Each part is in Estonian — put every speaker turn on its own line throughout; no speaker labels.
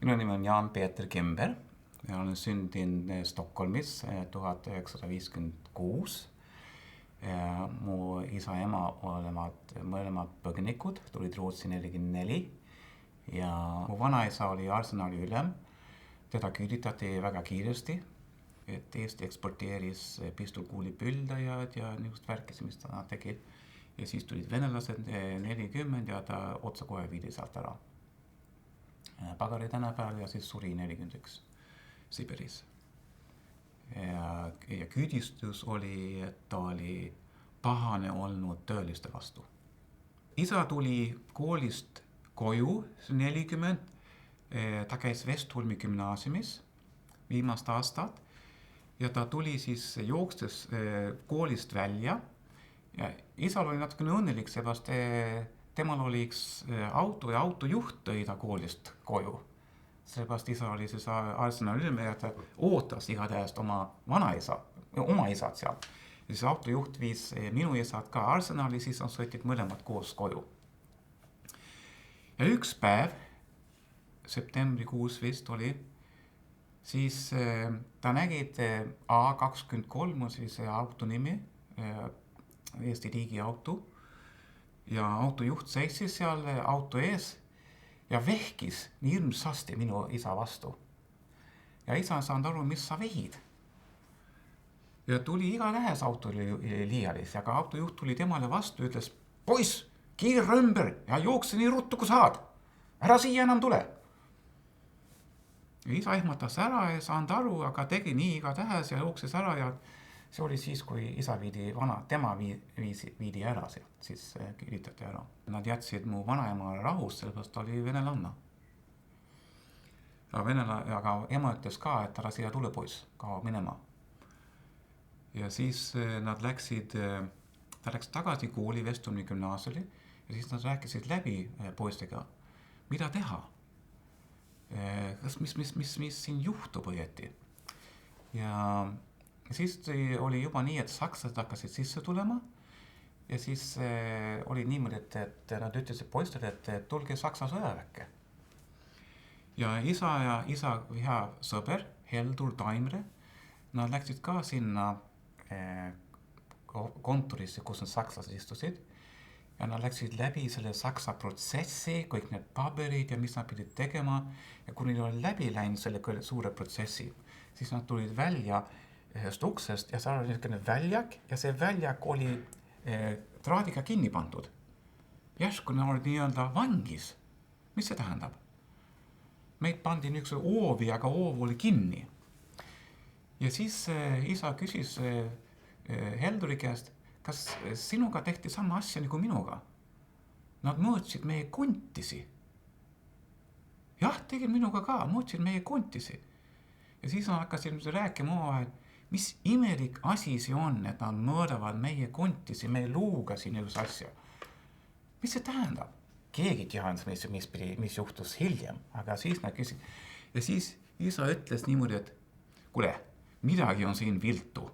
Minu nimi on Jan-Peeter Kimber ja olen sündinud Stockholmis 1956. Mu isa ja ema olevat mõlemad põgenikud, tulid Rootsi 44 ja mu vanaisa oli Arsenali ülem. Teda küüditati väga kiiresti, et Eesti eksporteeris pistolkuulipüldajad ja niisugust värkisi, mis ta tegid. Ja siis tulid venelased 40 ja ta otsa kohe viidi sealt ära. Pagari tänapäeval ja siis suri 41 Siberis. Ja küüdistus oli, et ta oli pahane olnud tööliste vastu. Isa tuli koolist koju 40. Ta käis Vestholmi gümnaasiumis viimast aastat ja ta tuli siis jookstes koolist välja. Ja isal oli natukene õnnelik, seepärast temal oli üks auto ja autojuht tõi ta koolist koju. Seepärast isa oli siis Arsenali ülem ja ta ootas igatahes oma isad seal. Ja siis autojuht viis minu isad ka Arsenali, siis on sõitid mõlemad koos koju. Ja üks päev, septembrikuus vist oli, siis ta nägid A23 on siis auto nimi, Eesti riigi auto ja autojuht seisis seal auto ees ja vehkis nii hirmsasti minu isa vastu. Ja isa saanud aru, mis sa vehid. Ja tuli iga lähes auto liialis ja ka autojuht tuli temale vastu ja ütles, poiss, kiirre ümber ja jookse nii ruttu kui saad. Ära siia enam tule. Ja isa ehmatas ära ja saanud aru, aga tegi nii iga tähes ja jookses ära ja see oli siis, kui isa tema viidi ära sealt, siis küüditati ära. Nad jätsid mu vanaema rahus, sellepärast ta oli venelanna. Aga ema ütles ka, et ära siia tule poiss, kao minema. Ja siis ta läks tagasi kooli Vestholmi gümnaasiumi ja siis nad rääkisid läbi poistega, mida teha. Mis siin juhtub õieti. Ja siis oli juba nii, et sakslased hakkasid sisse tulema ja siis oli niimoodi, et nad ütlesid poistele, et tulge Saksa sõjaväkke. Ja isa hea sõber, Heldur Taimre, nad läksid ka sinna kontorisse, kus need sakslased istusid ja nad läksid läbi selle Saksa protsessi, kõik need paberid ja mis nad pidid tegema ja kui neil oli läbi läinud selle suure protsessi, siis nad tulid välja ühest uksest ja seal oli niisugune väljak ja see väljak oli traadiga kinni pandud. Järsku nad olid nii-öelda vangis. Mis see tähendab? Meid pandi niisuguse oovi, aga oov oli kinni. Ja siis isa küsis Helduri käest, kas sinuga tehti sama asja nagu minuga? Nad mõõtsid meie kontisi. Jah, tegid minuga ka, mõõtsid meie kontisi. Ja siis nad hakkasid rääkima, mis imelik asi see on, et nad mõõdavad meie kontisi, meie luuga siin üks asja. Mis see tähendab? Keegi teadis, mis juhtus hiljem, aga siis nad küsid. Ja siis isa ütles niimoodi, et kuule, midagi on siin viltu.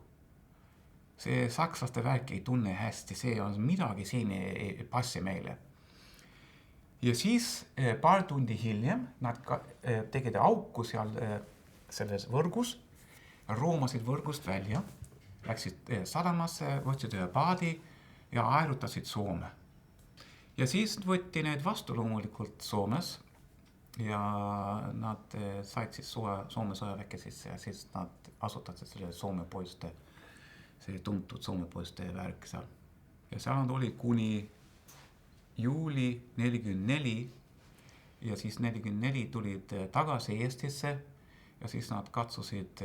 See sakslaste värk ei tunne hästi, see on midagi siin ei passi meile. Ja siis paar tundi hiljem nad tegid auku seal selles võrgus, roomasid võrgust välja, läksid sadamasse, võtsid ühe paadi ja aerutasid Soome. Ja siis võtti need vastu loomulikult Soomes ja nad said siis Soome sõjaväkke sisse ja siis nad asutasid selle Soome poiste, see tuntud Soome poiste värk seal. Ja seal nad oli kuni juuli 44 ja siis 44 tulid tagasi Eestisse ja siis nad katsusid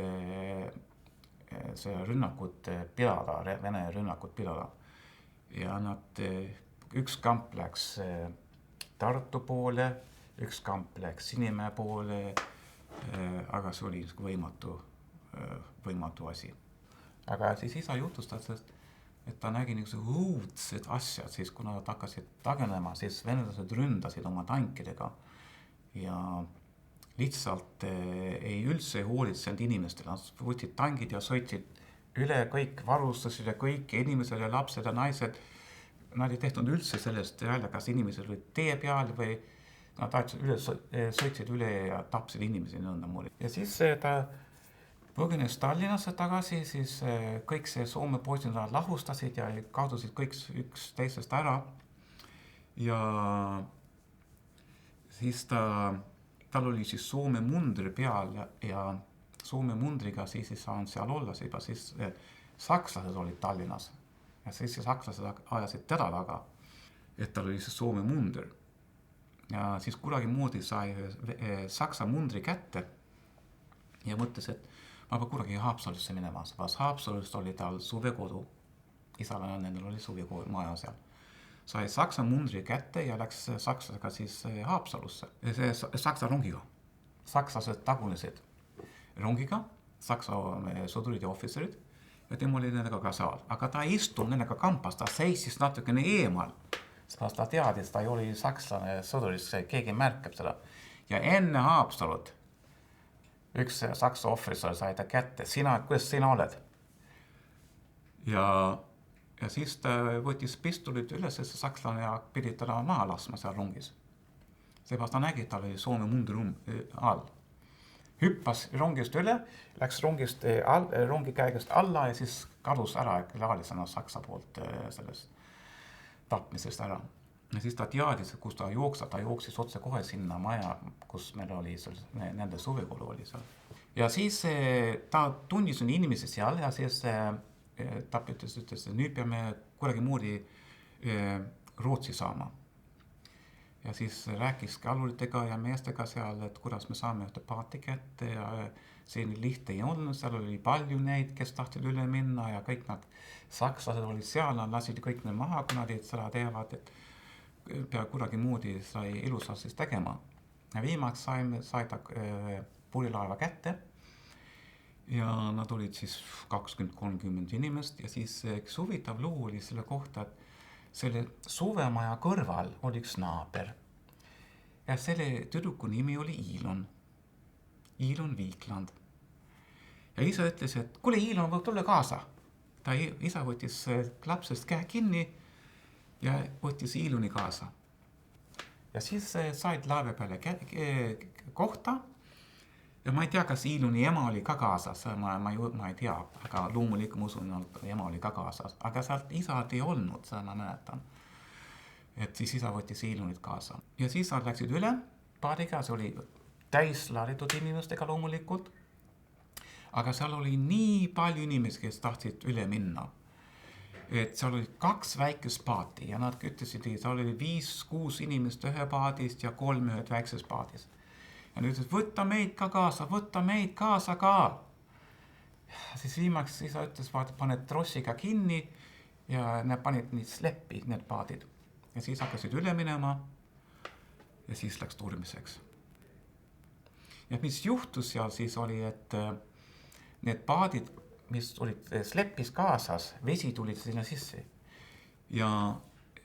see rünnakut pidada, Vene rünnakut pidada. Ja üks kamp läks Tartu poole, üks kamp läks Sinimäe poole, aga see oli võimatu asi. Aga siis isa jutustas, et ta nägi niisugused õudsed asjad, siis kui nad hakkasid tagenema, siis venelased ründasid oma tankidega ja lihtsalt ei üldse hoolitsenud inimestele. Nad võtsid tankid ja sõitsid üle kõik varustasid ja kõik inimesed ja lapsed ja naised. Nad ei tehtud üldse sellest välja, kas inimesed olid tee peal või Nad sõitsid üle ja tapsid inimesi nõndamoodi. Ja siis ta põgenes Tallinnasse tagasi, siis kõik see Soome poisid nad lahustasid ja kaotasid kõik üks teisest ära. Ja siis tal oli siis Soome mundri peal ja Soome mundriga siis ei saanud seal olla, juba siis sakslased olid Tallinnas. Ja siis sakslased ajasid teda taga, et tal oli siis Soome munder. Ja siis kuidagi moodi sai saksa mundri kätte ja mõtles, et ma pean kuidagi Haapsalusse minema, sest Haapsalust oli tal suvekodu. Isal ja nendel oli suvekodu maja seal. Sai saksa mundri kätte ja läks sakslasega siis Haapsalusse. Saksa rongiga. Sakslased tagunesid rongiga, saksa sõdurid ja ohvitserid ja tema oli nendega ka seal. Aga ta ei istunud nendega kampas, ta seisis natukene eemal. Sest ta teadis, ta ei oli sakslane sõduris, keegi märkab seda. Ja enne Haapsalut üks saksa ohvitser sai ta kätte, kuidas sina oled? Ja siis ta võttis pistolit üles, see sakslane ja pidi teda maha laskma seal rongis. Seepärast ta nägi, et tal oli Soome mundri all. Hüppas rongist üle, läks rongi käigast alla ja siis kadus ära klaalisena saksa poolt sellest tapmisest ära. Ja siis ta teadis, kus ta jooksab, ta jooksis otse kohe sinna maja, kus meil oli nende suvekodu oli seal. Ja siis ta tundis inimesi seal ja siis ta ütles, et nüüd peame kuidagi moodi Rootsi saama. Ja siis rääkis kalluritega ja meestega seal, et kuidas me saame ühte paati kätte ja see lihtne ei olnud, seal oli palju neid, kes tahtsid üle minna ja kõik nad sakslased olid seal, nad lasid kõik need maha, kui nad seda teevad, et pea kuidagi moodi sai ilusalt siis tegema. Ja viimaks sai ta purilaeva kätte ja nad olid siis 20-30 inimest ja siis üks huvitav lugu oli selle kohta, et selle suvemaja kõrval oli üks naaber ja selle tüdruku nimi oli Ilon Viikland. Ja isa ütles, et kuule, Ilon võib tulla kaasa. Isa võttis lapsest käe kinni ja võttis Iloni kaasa. Ja siis said laeve peale kohta ja ma ei tea, kas Iloni ema oli ka kaasas, ma ei tea, aga loomulikult ma usun, et ema oli ka kaasas, aga sealt isad ei olnud, seda ma mäletan. Et siis isa võttis Ilonit kaasa. Ja siis nad läksid üle paadiga, see oli täislaaditud inimestega loomulikult, aga seal oli nii palju inimesi, kes tahtsid üle minna. Et seal oli 2 väikest paati ja nad ütlesid, et seal oli 5-6 inimest ühe paadist ja 3 ühed väikses paadist. Ja nüüd ütles, võtta meid kaasa ka. Ja siis viimaks isa ütles, paned trossiga kinni ja nad panid nii sleppi, need paadid. Ja siis hakkasid üle minema ja siis läks turmiseks. Ja mis juhtus seal siis oli, et need paadid, mis olid sleppis kaasas, vesi tulid sinna sisse. Ja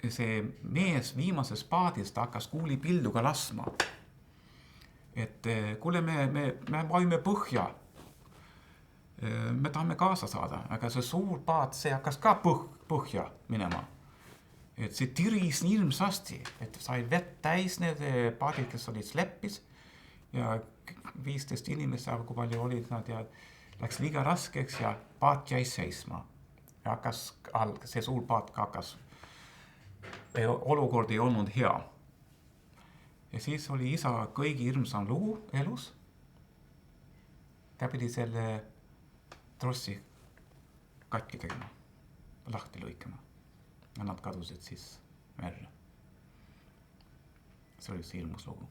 see mees viimases paadist hakkas kuulipilduga laskma. Et kuule, me vaime põhja. Me tahame kaasa saada, aga see suur paat, see hakkas ka põhja minema. Et see tiris nii ilmsasti, et sai vett täis need paadid, kes olid sleppis ja 15 inimest, kui palju olid nad ja läks liiga raskeks ja paat jäi seisma. Ja hakkas, see suur paat hakkas, olukord ei olnud hea. Ja siis oli isa kõigi hirmsam lugu elus. Ta pidi selle trossi katki tegema, lahti lõikama. Ja nad kadusid siis merre. See oli see hirmus lugu.